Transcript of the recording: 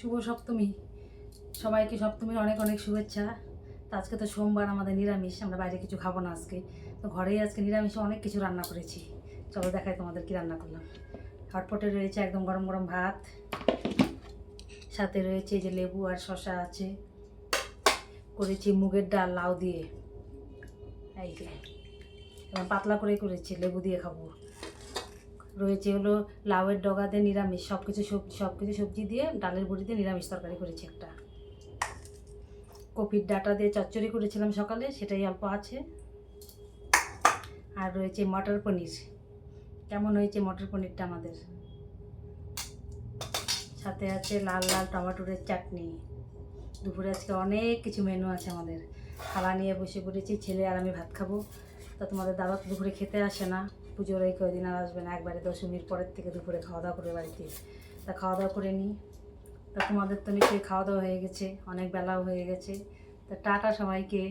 শুভ সপ্তমী। সবাইকে সপ্তমীর অনেক অনেক শুভেচ্ছা। তো আজকে তো সোমবার, আমাদের নিরামিষ, আমরা বাইরে কিছু খাবো না আজকে। তো ঘরেই আজকে নিরামিষে অনেক কিছু রান্না করেছি। চলো দেখাই তোমাদের কি রান্না করলাম। হটপটে রয়েছে একদম গরম গরম ভাত, সাথে রয়েছে যে লেবু আর শসা আছে, করেছি মুগের ডাল লাউ দিয়ে, এই যে পাতলা করে করেছি, লেবু দিয়ে খাবো। রয়েছে হলো লাউয়ের ডগাতে নিরামিষ, সব কিছু সবজি দিয়ে ডালের বড়ি দিয়ে নিরামিষ তরকারি করেছি একটা। কপির ডাঁটা দিয়ে চচ্চড়ি করেছিলাম সকালে, সেটাই অল্প আছে। আর রয়েছে মটর পনির। কেমন হয়েছে মটর পনিরটা আমাদের। সাথে আছে লাল লাল টমেটোরের চাটনি। দুপুরে আজকে অনেক কিছু মেনু আছে আমাদের। খাওয়া নিয়ে বসে পড়েছি, ছেলে আর আমি ভাত খাবো। তা তোমাদের দাদা তো দুপুরে খেতে আসে না, পুজোর এই কয়দিন আর আসবে না, একবারে দশমীর পরের থেকে দুপুরে খাওয়া দাওয়া করে বাড়িতে। তা খাওয়া দাওয়া করে নিই। তা তোমাদের তো নিশ্চয়ই খাওয়া দাওয়া হয়ে গেছে, অনেক বেলাও হয়ে গেছে। তা টাটা সবাইকে।